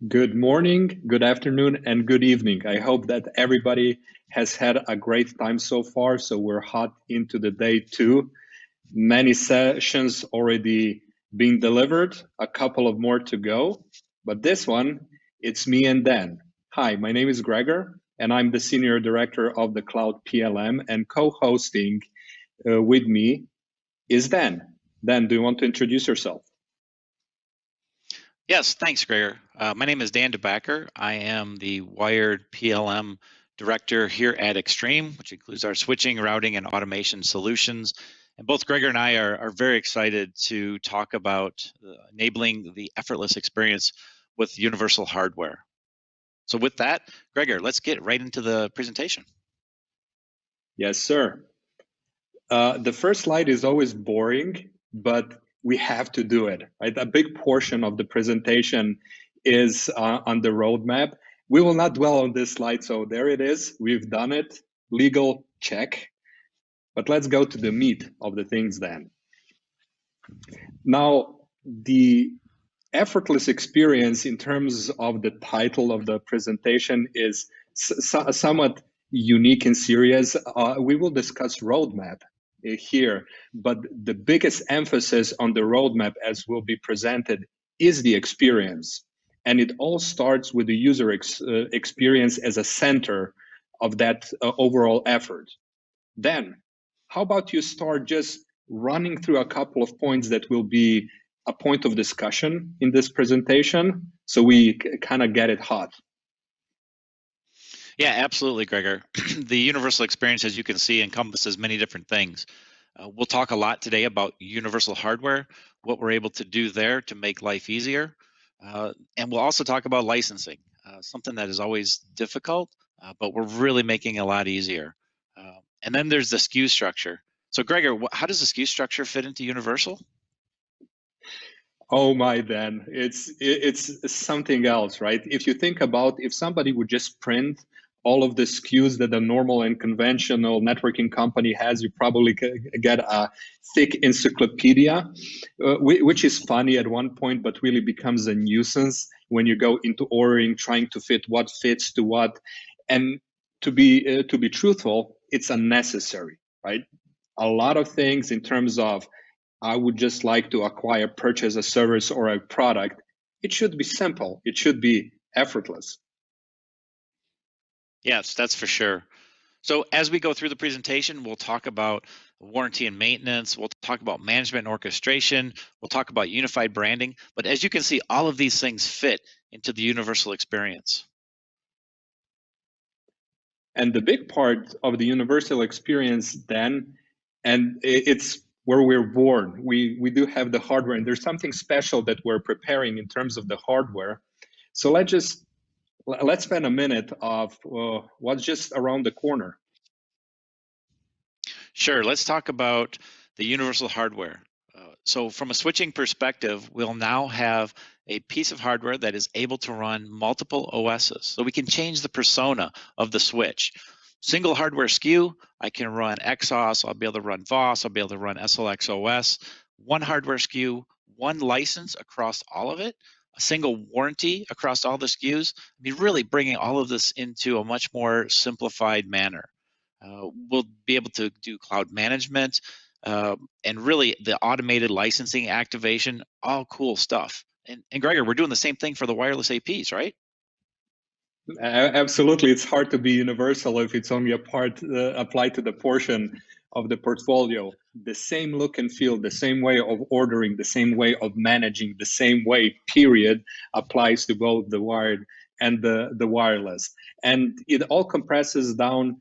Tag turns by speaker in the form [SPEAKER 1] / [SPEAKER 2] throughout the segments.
[SPEAKER 1] Good morning, good afternoon, and good evening. I hope that everybody has had a great time so far. So we're hot into the day two. Many sessions already being delivered, a couple of more to go. But this one, it's me and Dan. Hi, my name is Gregor, and I'm the Senior Director of the Cloud PLM, and co-hosting with me is Dan. Dan, do you want to introduce yourself?
[SPEAKER 2] Yes, thanks, Gregor. My name is Dan DeBacker. I am the Wired PLM Director here at Extreme, which includes our switching, routing, and automation solutions. And both Gregor and I are very excited to talk about enabling the effortless experience with universal hardware. So with that, Gregor, let's get right into the presentation.
[SPEAKER 1] Yes, sir. The first slide is always boring, but we have to do it, right? A big portion of the presentation is on the roadmap. We will not dwell on this slide, so there it is. We've done it. Legal check. But let's go to the meat of the things then. Now, the effortless experience in terms of the title of the presentation is somewhat unique and serious. We will discuss roadmap here, but the biggest emphasis on the roadmap as will be presented is the experience. And it all starts with the user experience as a center of that overall effort. Then, how about you start just running through a couple of points that will be a point of discussion in this presentation so we kind of get it hot.
[SPEAKER 2] Yeah, absolutely, Gregor. The universal experience, as you can see, encompasses many different things. We'll talk a lot today about universal hardware, what we're able to do there to make life easier. And we'll also talk about licensing, something that is always difficult, but we're really making it a lot easier. And then there's the Skew structure. So Gregor, how does the Skew structure fit into universal?
[SPEAKER 1] Oh my, Dan, it's something else, right? If you think about if somebody would just print all of the SKUs that a normal and conventional networking company has, you probably get a thick encyclopedia, which is funny at one point, but really becomes a nuisance when you go into ordering, trying to fit what fits to what. And to be truthful, it's unnecessary, right? A lot of things in terms of I would just like to acquire, purchase a service or a product. It should be simple. It should be effortless.
[SPEAKER 2] Yes, that's for sure. So as we go through the presentation, we'll talk about warranty and maintenance. We'll talk about management and orchestration. We'll talk about unified branding. But as you can see, all of these things fit into the universal experience.
[SPEAKER 1] And the big part of the universal experience then, and it's where we're born. We do have the hardware, and there's something special that we're preparing in terms of the hardware. So let's spend a minute of what's just around the corner.
[SPEAKER 2] Sure, let's talk about the universal hardware. So from a switching perspective, we'll now have a piece of hardware that is able to run multiple OSs. So we can change the persona of the switch. Single hardware SKU, I can run XOS, I'll be able to run VOS, I'll be able to run SLX OS. One hardware SKU, one license across all of it, a single warranty across all the SKUs. I mean, really bringing all of this into a much more simplified manner. We'll be able to do cloud management and really the automated licensing activation, all cool stuff. And Gregor, we're doing the same thing for the wireless APs, right?
[SPEAKER 1] Absolutely, it's hard to be universal if it's only a part applied to the portion of the portfolio. The same look and feel, the same way of ordering, the same way of managing, the same way, period, applies to both the wired and the wireless. And it all compresses down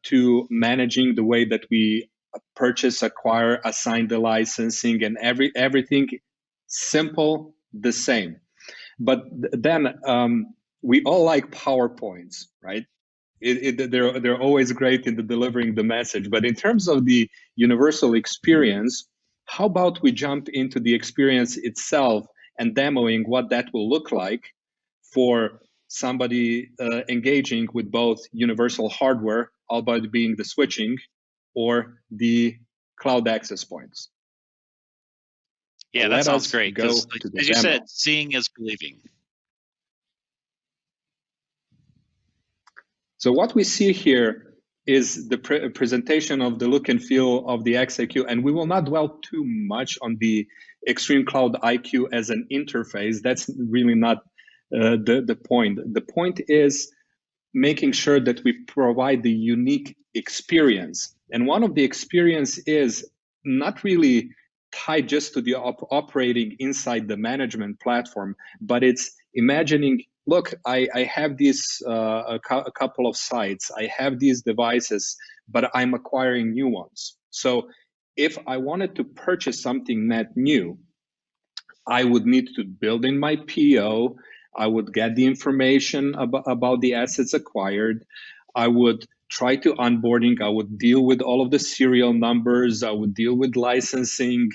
[SPEAKER 1] to managing the way that we purchase, acquire, assign the licensing, and everything simple, the same. But then we all like PowerPoints, right? They're always great in delivering the message. But in terms of the universal experience, how about we jump into the experience itself and demoing what that will look like for somebody engaging with both universal hardware, albeit being the switching, or the cloud access points.
[SPEAKER 2] Yeah, that sounds great.
[SPEAKER 1] Go
[SPEAKER 2] Because
[SPEAKER 1] to the
[SPEAKER 2] as you
[SPEAKER 1] demo.
[SPEAKER 2] said, seeing is believing.
[SPEAKER 1] So what we see here is the presentation of the look and feel of the XIQ, and we will not dwell too much on the Extreme CloudIQ as an interface. That's really not the point. The point is making sure that we provide the unique experience. And one of the experience is not really tied just to the operating inside the management platform, but it's imagining, look, I have these a couple of sites, I have these devices, but I'm acquiring new ones. So if I wanted to purchase something net new, I would need to build in my PO. I would get the information about the assets acquired. I would try to onboarding. I would deal with all of the serial numbers. I would deal with licensing.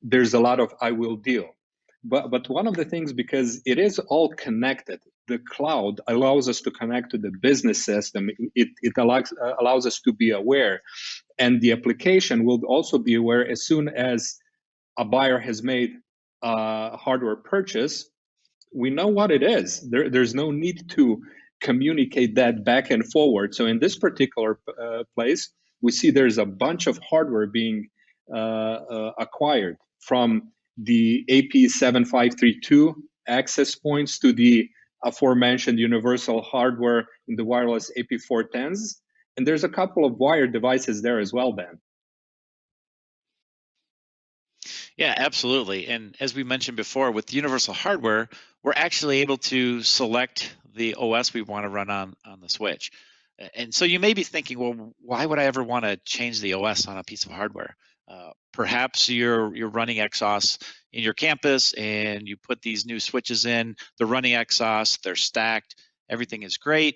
[SPEAKER 1] There's a lot of I will deal. But one of the things, because it is all connected, the cloud allows us to connect to the business system. It allows us to be aware. And the application will also be aware as soon as a buyer has made a hardware purchase, we know what it is. There's no need to communicate that back and forward. So in this particular place, we see there's a bunch of hardware being acquired, from the AP7532 access points to the aforementioned universal hardware in the wireless AP410s. And there's a couple of wired devices there as well, Ben.
[SPEAKER 2] Yeah, absolutely. And as we mentioned before, with universal hardware, we're actually able to select the OS we want to run on the switch. And so you may be thinking, well, why would I ever want to change the OS on a piece of hardware? Perhaps you're running XOS in your campus and you put these new switches in, they're running XOS, they're stacked, everything is great.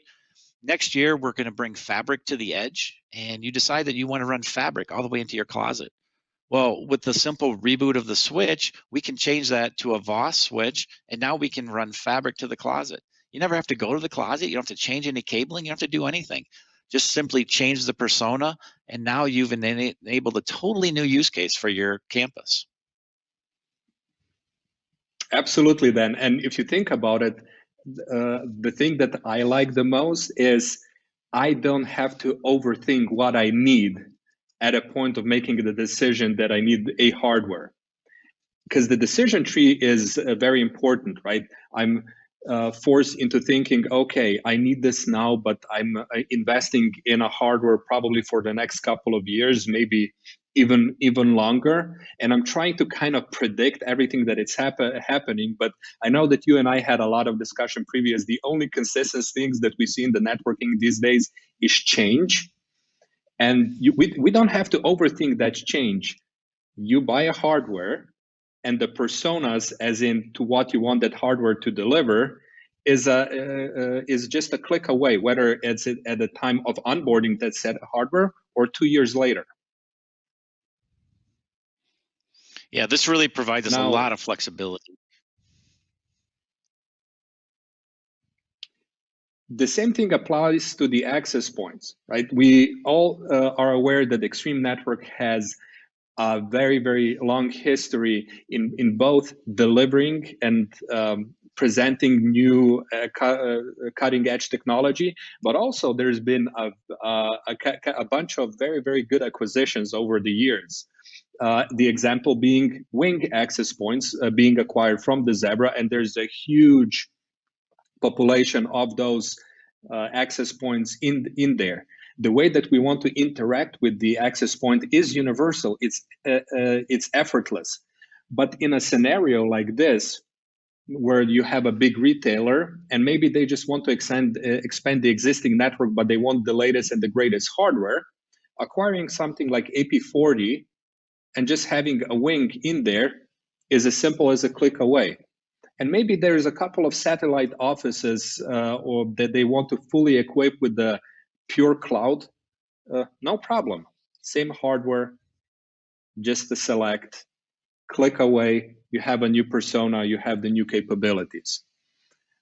[SPEAKER 2] Next year, we're going to bring Fabric to the edge, and you decide that you want to run Fabric all the way into your closet. Well, with the simple reboot of the switch, we can change that to a VOS switch, and now we can run Fabric to the closet. You never have to go to the closet. You don't have to change any cabling. You don't have to do anything. Just simply change the persona, and now you've enabled a totally new use case for your campus.
[SPEAKER 1] Absolutely, Ben. And if you think about it, the thing that I like the most is I don't have to overthink what I need at a point of making the decision that I need a hardware. Because the decision tree is very important, right? I'm forced into thinking, okay, I need this now, but I'm investing in a hardware probably for the next couple of years, maybe even longer. And I'm trying to kind of predict everything that it's happening. But I know that you and I had a lot of discussion previous. The only consistent things that we see in the networking these days is change. And we don't have to overthink that change. You buy a hardware, and the personas, as in to what you want that hardware to deliver, is just a click away, whether it's at the time of onboarding that said hardware or 2 years later.
[SPEAKER 2] Yeah, this really provides us a lot of flexibility.
[SPEAKER 1] The same thing applies to the access points, right? We all are aware that Extreme Network has a very, very long history in both delivering and presenting new cutting edge technology, but also there's been a bunch of very, very good acquisitions over the years. The example being Wing access points being acquired from the Zebra, and there's a huge population of those access points in there. The way that we want to interact with the access point is universal. It's effortless. But in a scenario like this, where you have a big retailer and maybe they just want to expand the existing network, but they want the latest and the greatest hardware, acquiring something like AP40 and just having a Wing in there is as simple as a click away. And maybe there's a couple of satellite offices or that they want to fully equip with the pure cloud. No problem. Same hardware, just to select, click away, you have a new persona, you have the new capabilities.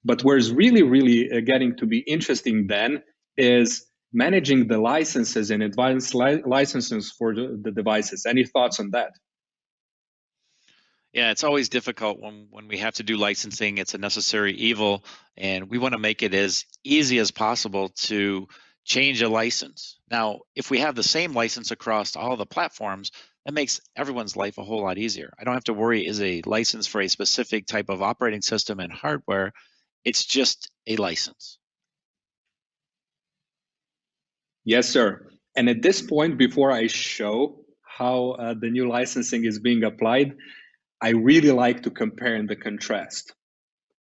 [SPEAKER 1] But where's really, really getting to be interesting then is managing the licenses and advanced licenses for the devices. Any thoughts on that?
[SPEAKER 2] Yeah, it's always difficult when we have to do licensing. It's a necessary evil, and we want to make it as easy as possible to change a license. Now, if we have the same license across all the platforms, that makes everyone's life a whole lot easier. I don't have to worry, is a license for a specific type of operating system and hardware. It's just a license.
[SPEAKER 1] Yes, sir. And at this point, before I show how the new licensing is being applied, I really like to compare and the contrast.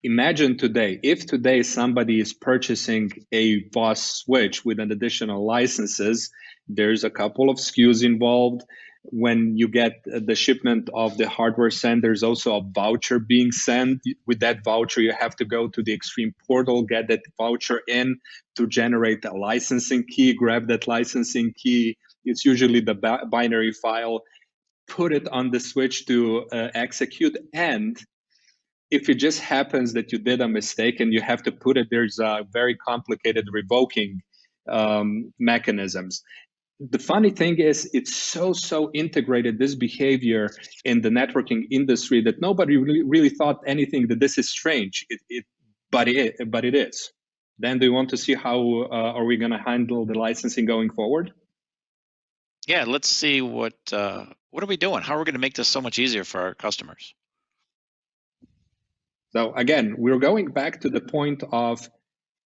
[SPEAKER 1] Imagine today, if today somebody is purchasing a Boss switch with an additional licenses, there's a couple of SKUs involved. When you get the shipment of the hardware sent, there's also a voucher being sent. With that voucher, you have to go to the Extreme portal, get that voucher in to generate a licensing key, grab that licensing key. It's usually the binary file, put it on the switch to execute. And if it just happens that you did a mistake and you have to put it, there's a very complicated revoking mechanisms. The funny thing is, it's so integrated, this behavior in the networking industry, that nobody really thought anything that this is strange. But it is. Then, do you want to see how are we going to handle the licensing going forward?
[SPEAKER 2] Yeah, let's see what are we doing? How are we going to make this so much easier for our customers?
[SPEAKER 1] So again, we're going back to the point of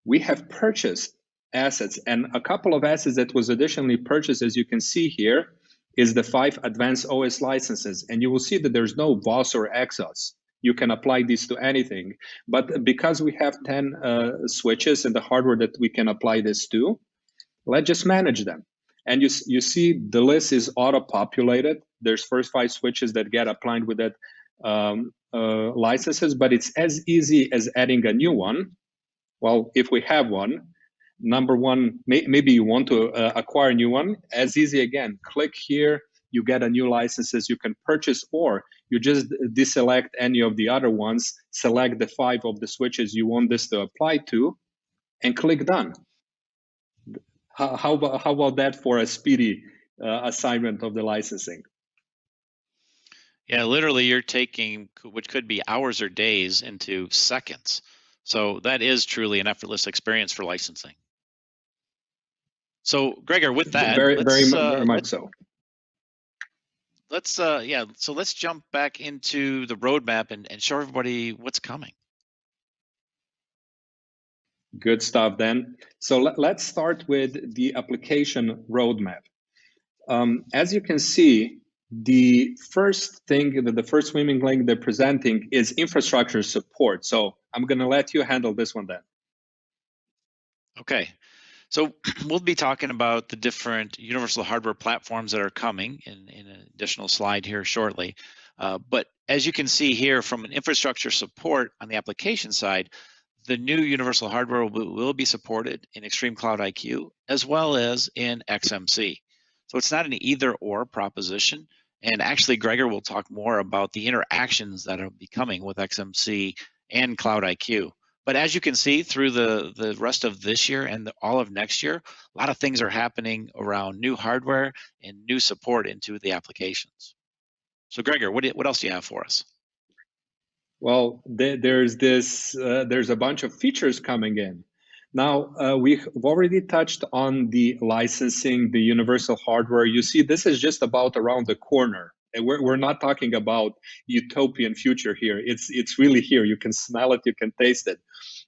[SPEAKER 1] we have purchased assets, and a couple of assets that was additionally purchased, as you can see here, is the 5 advanced OS licenses. And you will see that there's no VOS or Exos. You can apply these to anything. But because we have 10 switches and the hardware that we can apply this to, let's just manage them. And you see the list is auto-populated. There's first 5 switches that get applied with that licenses, but it's as easy as adding a new one. Well, if we have one, number one, maybe you want to acquire a new one. As easy again, click here, you get a new licenses you can purchase, or you just deselect any of the other ones, select the 5 of the switches you want this to apply to, and click done. How about that for a speedy assignment of the licensing?
[SPEAKER 2] Yeah, literally you're taking, which could be hours or days, into seconds. So that is truly an effortless experience for licensing. So Gregor, with that,
[SPEAKER 1] very much so.
[SPEAKER 2] Let's jump back into the roadmap and show everybody what's coming.
[SPEAKER 1] Good stuff, then. So let's start with the application roadmap. As you can see, the first thing, the first swimming link they're presenting is infrastructure support. So I'm going to let you handle this one then.
[SPEAKER 2] Okay. So we'll be talking about the different universal hardware platforms that are coming in an additional slide here shortly. But as you can see here, from an infrastructure support on the application side, the new universal hardware will be supported in Extreme CloudIQ as well as in XMC. So it's not an either or proposition. And actually, Gregor will talk more about the interactions that are becoming with XMC and CloudIQ. But as you can see through the rest of this year and all of next year, a lot of things are happening around new hardware and new support into the applications. So Gregor, what else do you have for us?
[SPEAKER 1] Well, there's a bunch of features coming in. Now, we've already touched on the licensing, the universal hardware. You see, this is just about around the corner. And we're not talking about utopian future here. It's really here. You can smell it, you can taste it.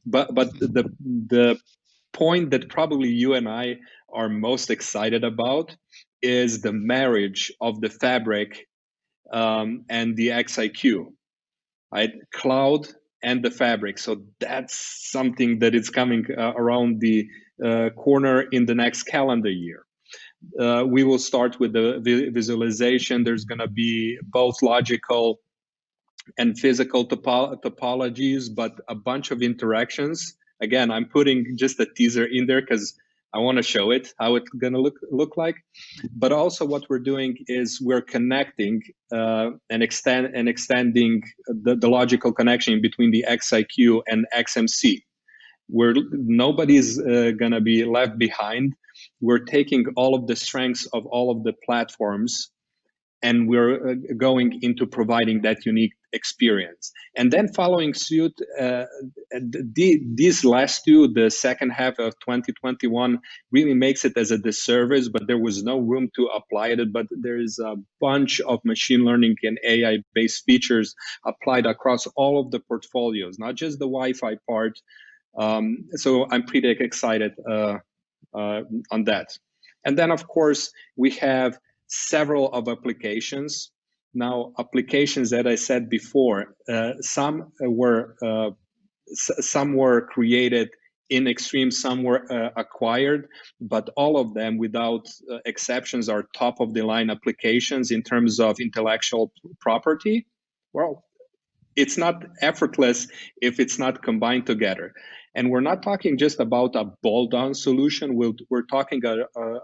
[SPEAKER 1] But the point that probably you and I are most excited about is the marriage of the fabric and the XIQ, right? Cloud and the fabric. So that's something that is coming around the corner in the next calendar year. We will start with the visualization. There's going to be both logical and physical topologies, but a bunch of interactions. Again, I'm putting just a teaser in there because I want to show it, how it's going to look like. But also what we're doing is we're connecting and extending the logical connection between the XIQ and XMC, where nobody's going to be left behind. We're taking all of the strengths of all of the platforms and we're going into providing that unique experience. And then following suit, these last two, the second half of 2021, really makes it as a disservice, but there was no room to apply it. But there is a bunch of machine learning and AI-based features applied across all of the portfolios, not just the Wi-Fi part. So I'm pretty excited on that. And then, of course, we have several of applications. Now, applications that I said before, some were created in Extreme, some were acquired, but all of them, without exceptions, are top of the line applications in terms of intellectual property. Well, it's not effortless if it's not combined together. And we're not talking just about a bolt-on solution. We're talking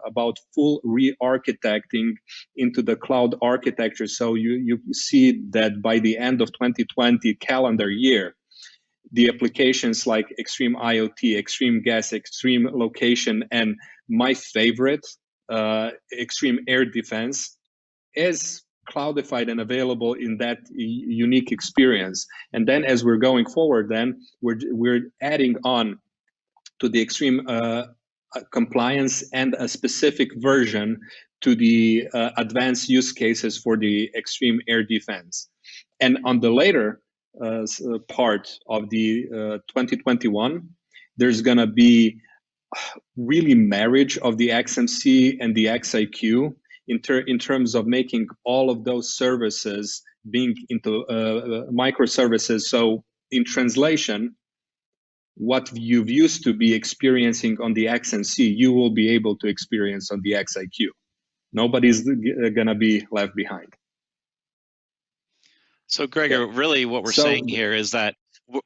[SPEAKER 1] about full re-architecting into the cloud architecture. So you see that by the end of 2020 calendar year, the applications like Extreme IoT, Extreme Gas, Extreme Location, and my favorite, Extreme Air Defense, is cloudified and available in that unique experience. And then as we're going forward, then we're adding on to the Extreme compliance and a specific version to the advanced use cases for the Extreme Air Defense. And on the later part of the 2021, there's going to be really marriage of the XMC and the XIQ in terms of making all of those services being into microservices. So in translation, what you've used to be experiencing on the XMC, you will be able to experience on the XIQ. Nobody's going to be left behind.
[SPEAKER 2] So Gregor, really what we're saying here is that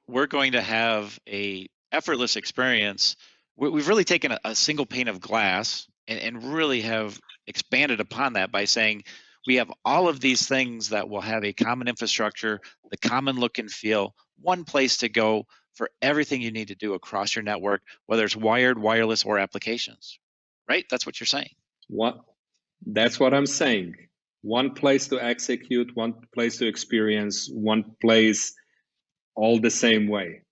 [SPEAKER 2] we're going to have a effortless experience. We've really taken a single pane of glass and really have expanded upon that by saying we have all of these things that will have a common infrastructure, the common look and feel, one place to go for everything you need to do across your network, whether it's wired, wireless, or applications, right? That's what you're saying.
[SPEAKER 1] That's what I'm saying. One place to execute, one place to experience, one place all the same way.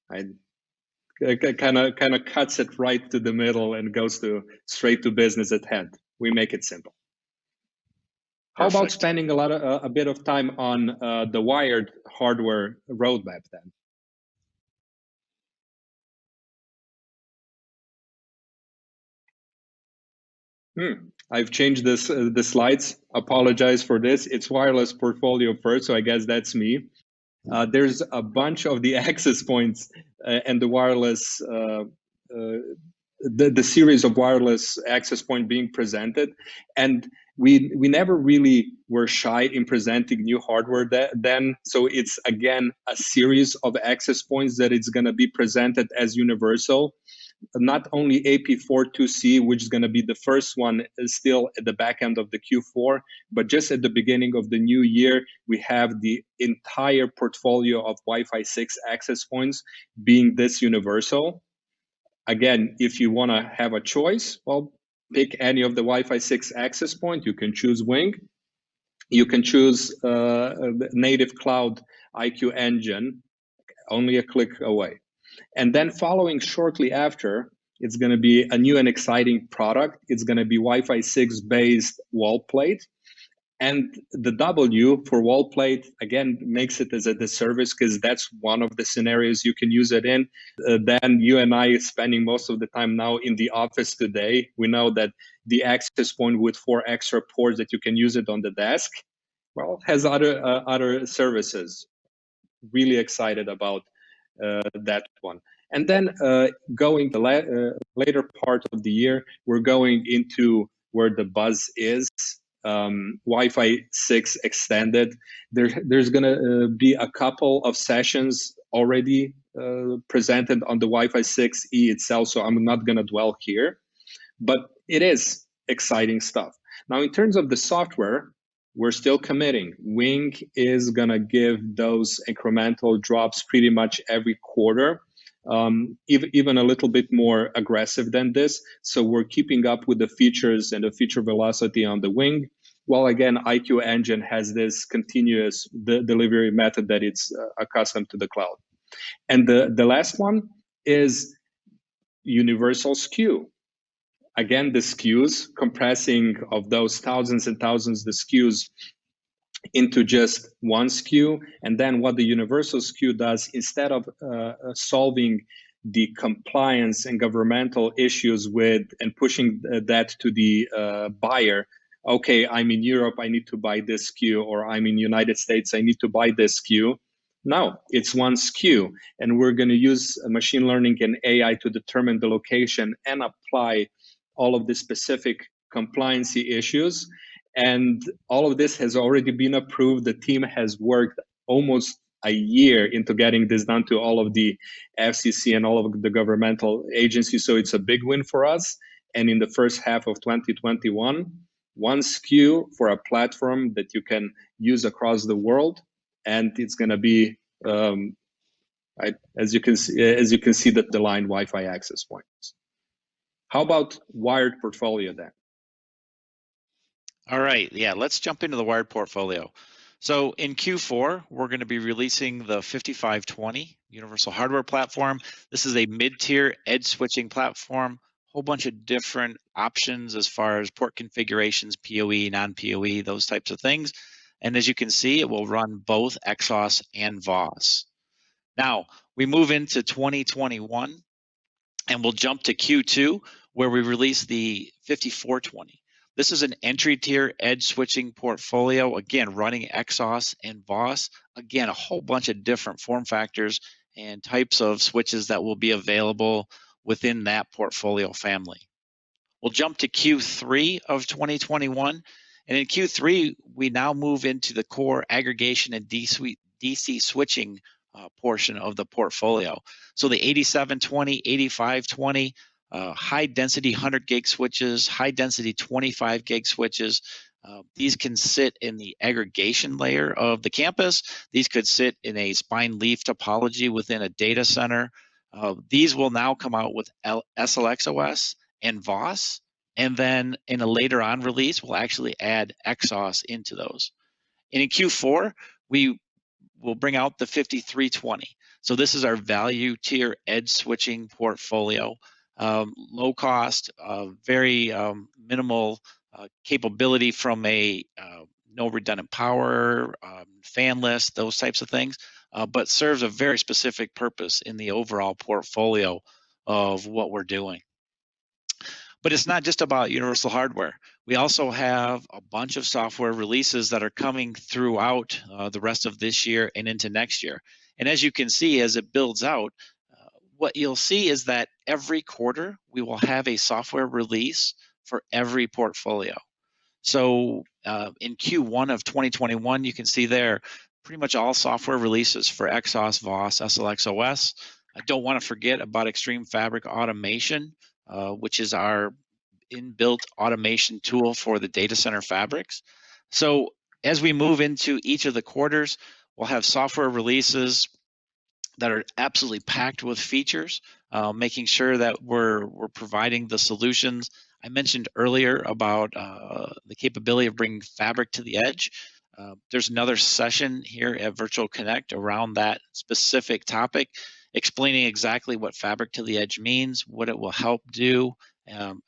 [SPEAKER 1] It kind of cuts it right to the middle and goes straight to business at hand. We make it simple. How about spending a bit of time on the wired hardware roadmap then? I've changed the slides. Apologize for this. It's wireless portfolio first, so I guess that's me. There's a bunch of the access points and the wireless, the series of wireless access point being presented, and we never really were shy in presenting new hardware then. So it's again a series of access points that it's going to be presented as universal. Not only AP42C, which is going to be the first one still at the back end of the Q4, but just at the beginning of the new year, we have the entire portfolio of Wi-Fi 6 access points being this universal. Again, if you want to have a choice, well, pick any of the Wi-Fi 6 access point. You can choose Wing. You can choose native CloudIQ engine, only a click away. And then following shortly after, it's going to be a new and exciting product. It's going to be Wi-Fi 6 based wall plate. And the W for wall plate, again, makes it as a disservice because that's one of the scenarios you can use it in. Then you and I spending most of the time now in the office today. We know that the access point with 4 extra ports that you can use it on the desk, well, has other services. Really excited about that one. And then going the later part of the year, we're going into where the buzz is, Wi-Fi 6 extended. There's going to be a couple of sessions already presented on the Wi-Fi 6E itself, so I'm not going to dwell here, but it is exciting stuff. Now, in terms of the software, we're still committing. Wing is going to give those incremental drops pretty much every quarter, even a little bit more aggressive than this. So we're keeping up with the features and the feature velocity on the Wing. While again, IQ Engine has this continuous delivery method that it's accustomed to the cloud. And the last one is universal Skew. Again, the SKUs, compressing of those thousands and thousands of SKUs into just one SKU. And then what the universal SKU does, instead of solving the compliance and governmental issues with and pushing that to the buyer, okay, I'm in Europe, I need to buy this SKU, or I'm in United States, I need to buy this SKU. No, it's one SKU, and we're going to use machine learning and AI to determine the location and apply all of the specific compliancy issues. And all of this has already been approved. The team has worked almost a year into getting this done to all of the FCC and all of the governmental agencies. So it's a big win for us. And in the first half of 2021, one SKU for a platform that you can use across the world, and it's going to be, as you can see, the line Wi-Fi access points. How about wired portfolio then?
[SPEAKER 2] All right, yeah, let's jump into the wired portfolio. So in Q4, we're going to be releasing the 5520 Universal Hardware Platform. This is a mid-tier edge switching platform, whole bunch of different options as far as port configurations, PoE, non-PoE, those types of things. And as you can see, it will run both XOS and VOS. Now, we move into 2021, and we'll jump to Q2, where we release the 5420. This is an entry tier edge switching portfolio, again, running XOS and VOS. Again, a whole bunch of different form factors and types of switches that will be available within that portfolio family. We'll jump to Q3 of 2021. And in Q3, we now move into the core aggregation and DC switching portion of the portfolio. So the 8720, 8520, high density 100 gig switches, high density 25 gig switches. These can sit in the aggregation layer of the campus. These could sit in a spine leaf topology within a data center. These will now come out with SLXOS and VOS. And then in a later on release, we'll actually add XOS into those. And in Q4, we will bring out the 5320. So this is our value tier edge switching portfolio. Low cost, very minimal capability from a no redundant power, fanless, those types of things, but serves a very specific purpose in the overall portfolio of what we're doing. But it's not just about universal hardware. We also have a bunch of software releases that are coming throughout the rest of this year and into next year. And as you can see, as it builds out, what you'll see is that every quarter we will have a software release for every portfolio. So in Q1 of 2021, you can see there pretty much all software releases for XOS, VOS, SLXOS. I don't want to forget about Extreme Fabric Automation, which is our inbuilt automation tool for the data center fabrics. So as we move into each of the quarters, we'll have software releases that are absolutely packed with features, making sure that we're providing the solutions. I mentioned earlier about the capability of bringing fabric to the edge. There's another session here at Virtual Connect around that specific topic, explaining exactly what fabric to the edge means, what it will help do,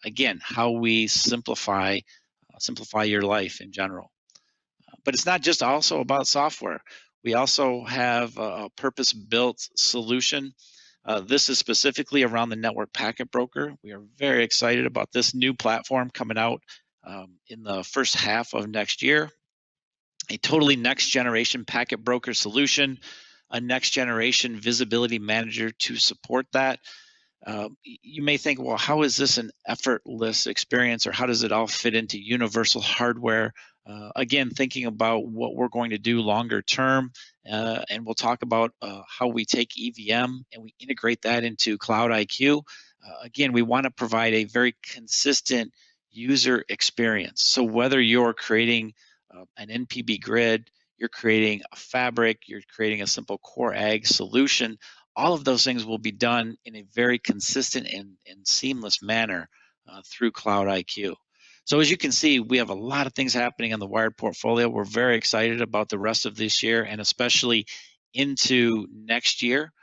[SPEAKER 2] again, how we simplify your life in general. But it's not just also about software. We also have a purpose-built solution. This is specifically around the network packet broker. We are very excited about this new platform coming out in the first half of next year. A totally next generation packet broker solution, a next generation visibility manager to support that. You may think, well, how is this an effortless experience, or how does it all fit into universal hardware? Again, thinking about what we're going to do longer term, and we'll talk about how we take EVM and we integrate that into CloudIQ. Again, we want to provide a very consistent user experience. So whether you're creating an NPB grid, you're creating a fabric, you're creating a simple core ag solution, all of those things will be done in a very consistent and seamless manner through CloudIQ. So as you can see, we have a lot of things happening on the wired portfolio. We're very excited about the rest of this year and especially into next year.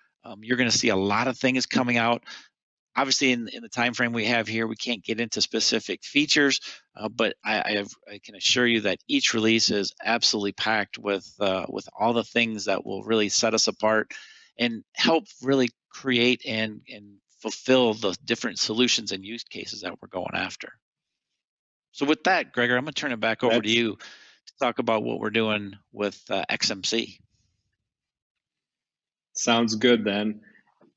[SPEAKER 2] You're going to see a lot of things coming out. Obviously, in the time frame we have here, we can't get into specific features, but I can assure you that each release is absolutely packed with all the things that will really set us apart and help really create and fulfill the different solutions and use cases that we're going after. So with that, Gregor, I'm going to turn it back over to you to talk about what we're doing with XMC.
[SPEAKER 1] Sounds good, then.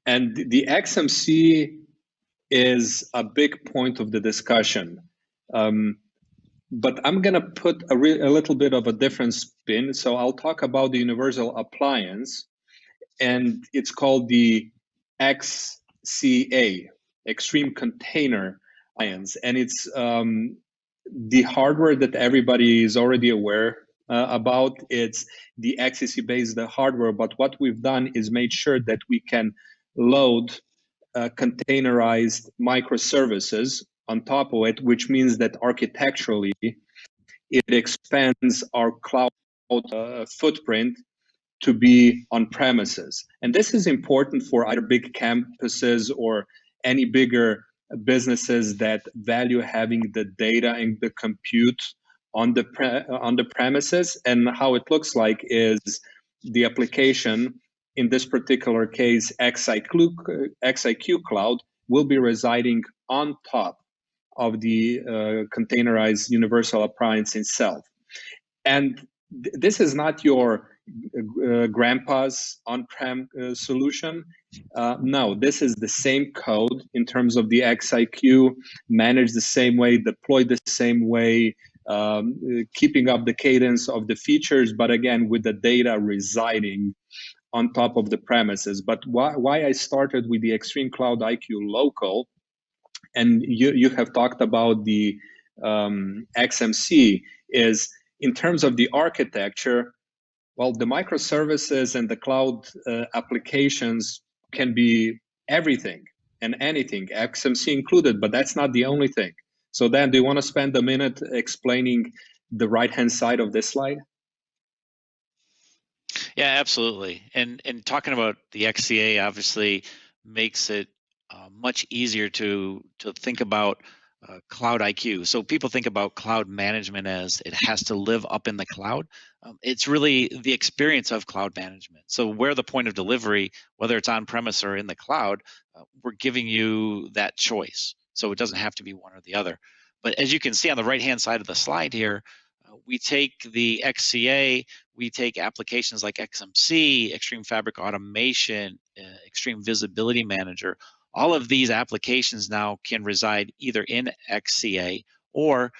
[SPEAKER 1] And the XMC is a big point of the discussion. But I'm going to put a little bit of a different spin. So I'll talk about the universal appliance, and it's called the XCA, Extreme Container Appliance. And it's the hardware that everybody is already aware about. It's the XCC-based hardware, but what we've done is made sure that we can load containerized microservices on top of it, which means that architecturally it expands our cloud footprint to be on premises. And this is important for either big campuses or any bigger businesses that value having the data and the compute on the premises. And how it looks like is the application, in this particular case, XIQ Cloud, will be residing on top of the containerized universal appliance itself. And this is not your grandpa's on-prem solution. No, this is the same code in terms of the XIQ, managed the same way, deployed the same way, keeping up the cadence of the features, but again, with the data residing on top of the premises. But why I started with the Extreme CloudIQ Local, and you have talked about the XMC, is in terms of the architecture, well, the microservices and the cloud applications can be everything and anything, XMC included, but that's not the only thing. So Dan, do you want to spend a minute explaining the right-hand side of this slide?
[SPEAKER 2] Yeah, absolutely. And talking about the XCA obviously makes it much easier to think about CloudIQ. So people think about cloud management as it has to live up in the cloud. It's really the experience of cloud management. So where the point of delivery, whether it's on premise or in the cloud, we're giving you that choice. So it doesn't have to be one or the other. But as you can see on the right-hand side of the slide here, we take the XCA, we take applications like XMC, Extreme Fabric Automation, Extreme Visibility Manager. All of these applications now can reside either in XCA or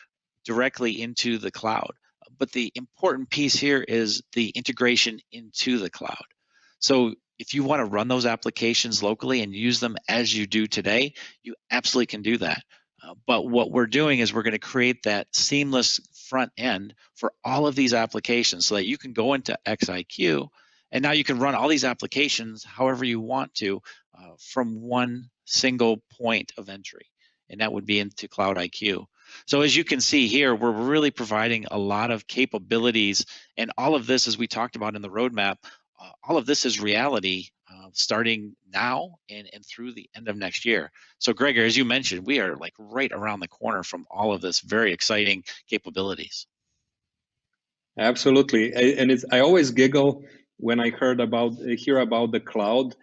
[SPEAKER 2] directly into the cloud. But the important piece here is the integration into the cloud. So if you want to run those applications locally and use them as you do today, you absolutely can do that. But what we're doing is we're going to create that seamless front end for all of these applications so that you can go into XIQ and now you can run all these applications however you want to from one single point of entry, and that would be into CloudIQ. So as you can see here, we're really providing a lot of capabilities, and all of this, as we talked about in the roadmap, all of this is reality starting now and through the end of next year. So Gregor, as you mentioned, we are like right around the corner from all of this very exciting capabilities.
[SPEAKER 1] Absolutely. And I always giggle when I hear about the cloud.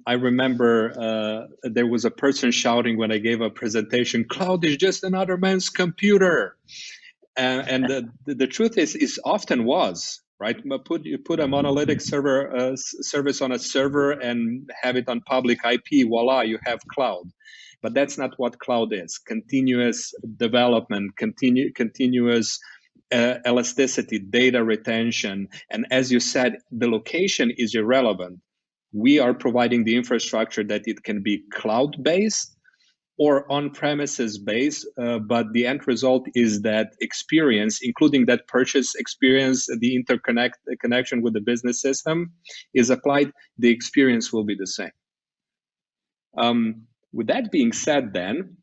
[SPEAKER 1] I remember there was a person shouting when I gave a presentation, "Cloud is just another man's computer." And the truth is often was, right? You put a monolithic server service on a server and have it on public IP, voila, you have cloud. But that's not what cloud is. Continuous development, continuous elasticity, data retention. And as you said, the location is irrelevant. We are providing the infrastructure that it can be cloud-based or on-premises based, but the end result is that experience, including that purchase experience, the connection with the business system is applied, the experience will be the same. With that being said then,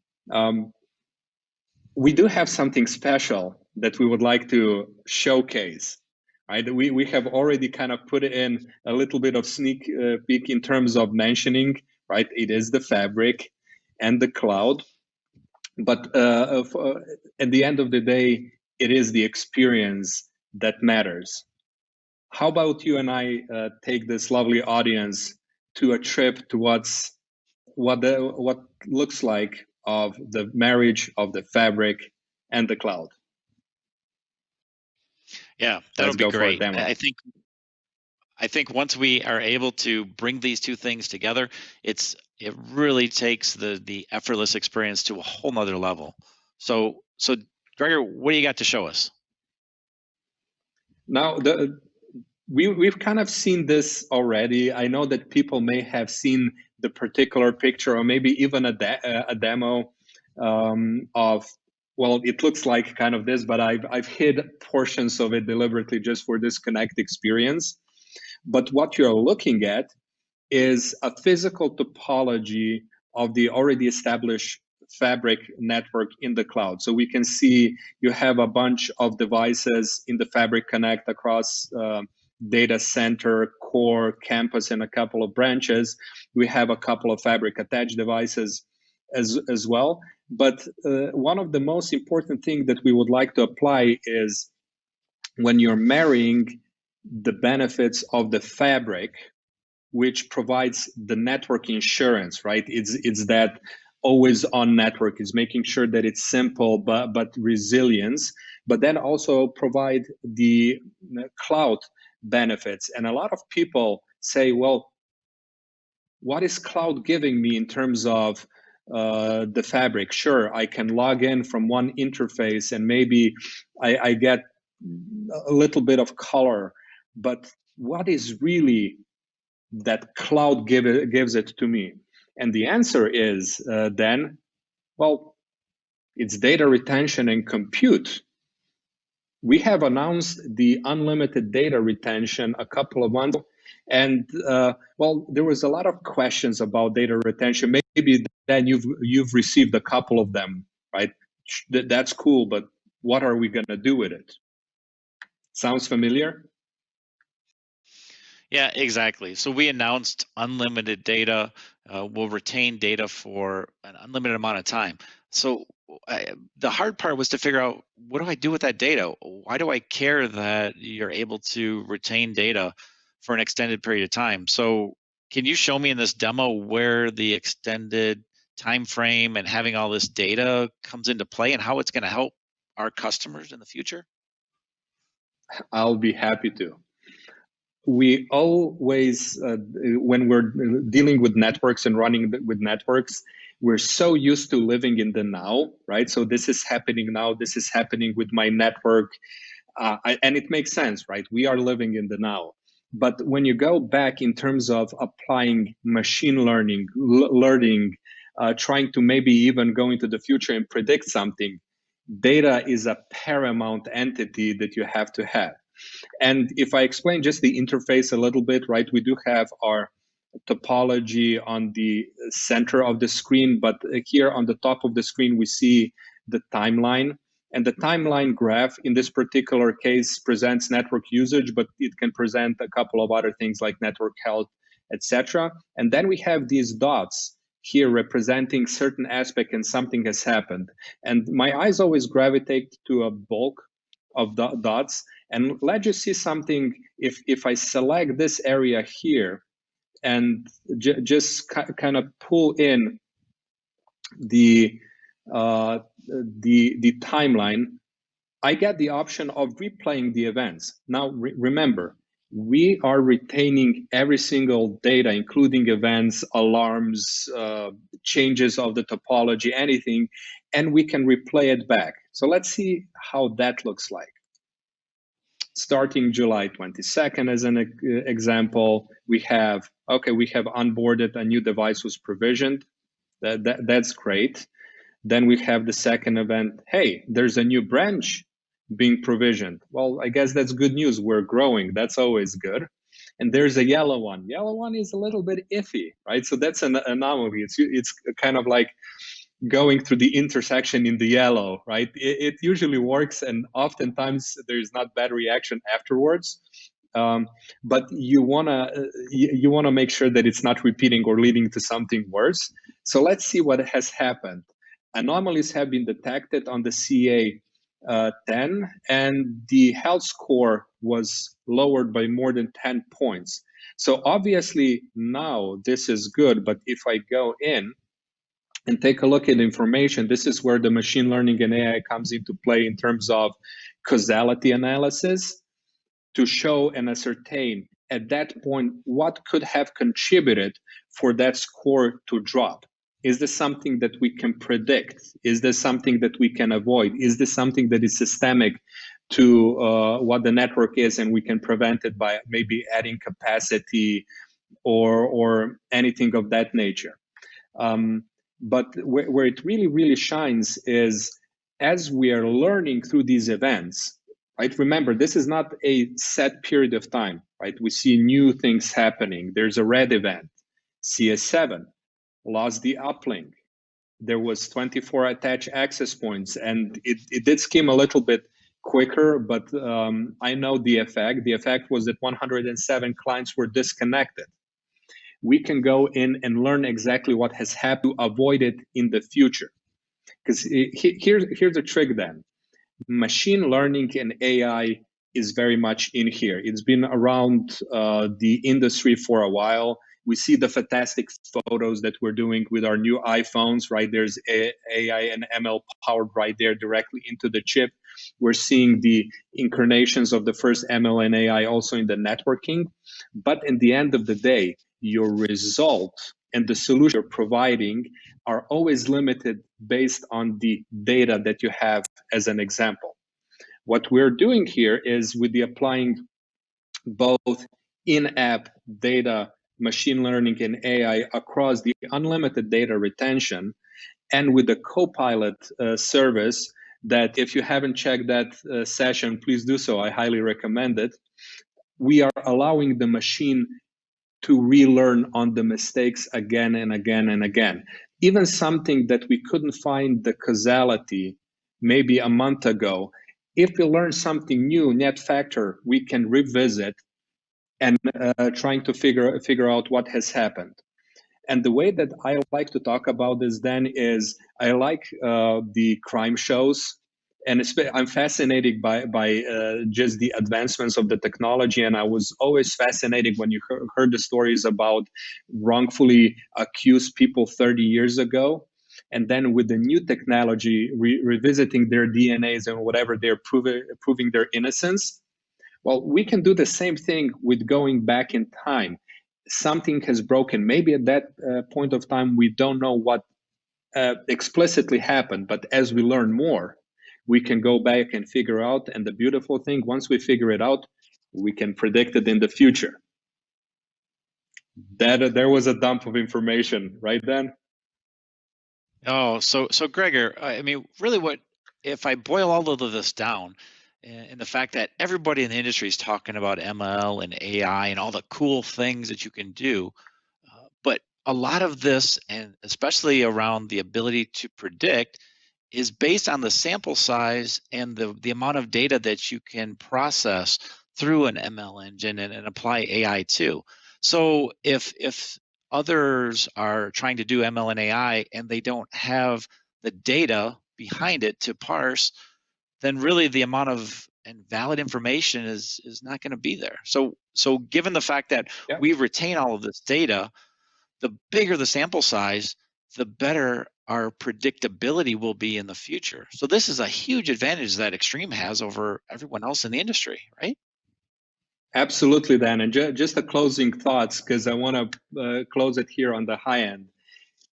[SPEAKER 1] we do have something special that we would like to showcase. Right? We have already kind of put in a little bit of sneak peek in terms of mentioning, right? It is the fabric and the cloud, but at the end of the day, it is the experience that matters. How about you and I take this lovely audience to a trip to what looks like of the marriage of the fabric and the cloud?
[SPEAKER 2] Yeah, that'll
[SPEAKER 1] Let's
[SPEAKER 2] be
[SPEAKER 1] go for a
[SPEAKER 2] great.
[SPEAKER 1] demo.
[SPEAKER 2] I think once we are able to bring these two things together, it really takes the effortless experience to a whole nother level. So Gregor, what do you got to show us?
[SPEAKER 1] Now, we've kind of seen this already. I know that people may have seen the particular picture, or maybe even a demo of, well, it looks like kind of this, but I've hid portions of it deliberately just for this Connect experience. But what you're looking at is a physical topology of the already established fabric network in the cloud. So we can see you have a bunch of devices in the Fabric Connect across data center, core, campus, and a couple of branches. We have a couple of fabric attached devices as well. But one of the most important things that we would like to apply is when you're marrying the benefits of the fabric, which provides the network insurance, right? It's that always on network, is making sure that it's simple but resilience, but then also provide the cloud benefits. And a lot of people say, well, what is cloud giving me in terms of the fabric? Sure, I can log in from one interface and maybe I get a little bit of color, but what is really that cloud gives it to me? And the answer is then, well, it's data retention and compute. We have announced the unlimited data retention a couple of months ago, and well, there was a lot of questions about data retention. Maybe then you've received a couple of them, right? That's cool, but what are we going to do with it? Sounds familiar?
[SPEAKER 2] Yeah, exactly. So we announced unlimited data. We'll retain data for an unlimited amount of time. So the hard part was to figure out, what do I do with that data? Why do I care that you're able to retain data for an extended period of time? So can you show me in this demo where the extended time frame and having all this data comes into play, and how it's going to help our customers in the future?
[SPEAKER 1] I'll be happy to. We always, when we're dealing with networks and running with networks, we're so used to living in the now, right? So this is happening now, this is happening with my network, and it makes sense, right? We are living in the now. But when you go back in terms of applying machine learning, learning, trying to maybe even go into the future and predict something, data is a paramount entity that you have to have. And if I explain just the interface a little bit, right, we do have our topology on the center of the screen, but here on the top of the screen, we see the timeline. And the timeline graph in this particular case presents network usage, but it can present a couple of other things like network health, etc. And then we have these dots here representing certain aspect and something has happened. And my eyes always gravitate to a bulk of dots. And let's just see something. If I select this area here and just kind of pull in the timeline, I get the option of replaying the events. Now, remember, we are retaining every single data, including events, alarms, changes of the topology, anything, and we can replay it back. So let's see how that looks like. Starting July 22nd as an example, we have onboarded, a new device was provisioned. That's great. Then we have the second event. Hey, there's a new branch being provisioned. Well, I guess that's good news. We're growing. That's always good. And there's a yellow one. Yellow one is a little bit iffy, right? So that's an anomaly. It's kind of like going through the intersection in the yellow, right? It usually works, and oftentimes there's not bad reaction afterwards. But you wanna make sure that it's not repeating or leading to something worse. So let's see what has happened. Anomalies have been detected on the CA 10, and the health score was lowered by more than 10 points. So obviously now this is good, but if I go in and take a look at information, this is where the machine learning and AI comes into play in terms of causality analysis to show and ascertain at that point what could have contributed for that score to drop. Is this something that we can predict? Is this something that we can avoid? Is this something that is systemic to what the network is, and we can prevent it by maybe adding capacity or anything of that nature? But where it really shines is as we are learning through these events, right? Remember, this is not a set period of time, right? We see new things happening. There's a red event, CS7 lost the uplink. There was 24 attached access points, and it did skim a little bit quicker, but I know the effect. The effect was that 107 clients were disconnected. We can go in and learn exactly what has happened to avoid it in the future. Because here's the trick then. Machine learning and AI is very much in here. It's been around the industry for a while. We see the fantastic photos that we're doing with our new iPhones, right? There's AI and ML powered right there directly into the chip. We're seeing the incarnations of the first ML and AI also in the networking. But in the end of the day, your result and the solution you're providing are always limited based on the data that you have as an example. What we're doing here is with the applying both in-app data, machine learning, and AI across the unlimited data retention, and with the Copilot service that if you haven't checked that session, please do so. I highly recommend it. We are allowing the machine to relearn on the mistakes again and again and again. Even something that we couldn't find the causality maybe a month ago, if we learn something new, net factor, we can revisit and trying to figure out what has happened. And the way that I like to talk about this then is I like the crime shows, and I'm fascinated by just the advancements of the technology. And I was always fascinated when you heard the stories about wrongfully accused people 30 years ago. And then with the new technology, revisiting their DNAs and whatever, they're proving their innocence. Well, we can do the same thing with going back in time. Something has broken. Maybe at that point of time, we don't know what explicitly happened, but as we learn more, we can go back and figure out. And the beautiful thing, once we figure it out, we can predict it in the future. There was a dump of information, right, Dan?
[SPEAKER 2] Oh, so Gregor, I mean, really, what if I boil all of this down, and the fact that everybody in the industry is talking about ML and AI and all the cool things that you can do, but a lot of this, and especially around the ability to predict, is based on the sample size and the amount of data that you can process through an ML engine and apply AI to. So if others are trying to do ML and AI and they don't have the data behind it to parse, then really the amount of and valid information is not going to be there. So given the fact that we retain all of this data, the bigger the sample size, the better our predictability will be in the future. So this is a huge advantage that Extreme has over everyone else in the industry, right?
[SPEAKER 1] Absolutely, Dan. And just a closing thoughts, because I want to close it here on the high end.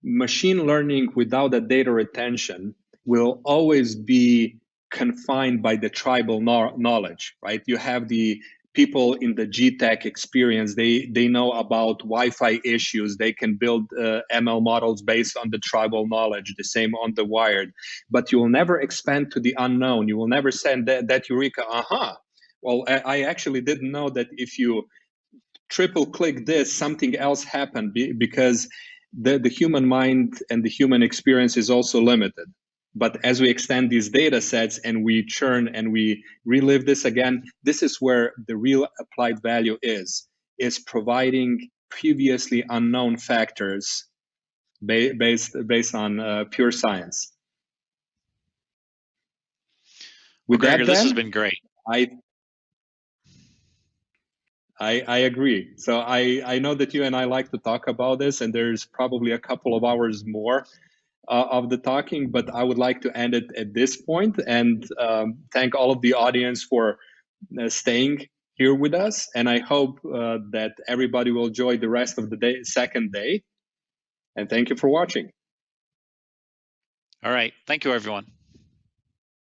[SPEAKER 1] Machine learning without a data retention will always be confined by the tribal knowledge, right? You have the people in the GTech experience, they know about Wi-Fi issues. They can build ML models based on the tribal knowledge, the same on the wired. But you will never expand to the unknown. You will never send that eureka, well, I actually didn't know that if you triple click this, something else happened, because the human mind and the human experience is also limited. But as we extend these data sets and we churn and we relive this again, this is where the real applied value is providing previously unknown factors based on pure science.
[SPEAKER 2] Well,
[SPEAKER 1] With
[SPEAKER 2] Gregor,
[SPEAKER 1] that,
[SPEAKER 2] this has
[SPEAKER 1] Ben,
[SPEAKER 2] been great.
[SPEAKER 1] I agree. So I know that you and I like to talk about this, and there's probably a couple of hours more of the talking, but I would like to end it at this point and thank all of the audience for staying here with us. And I hope that everybody will enjoy the rest of the second day. And thank you for watching.
[SPEAKER 2] All right. Thank you, everyone.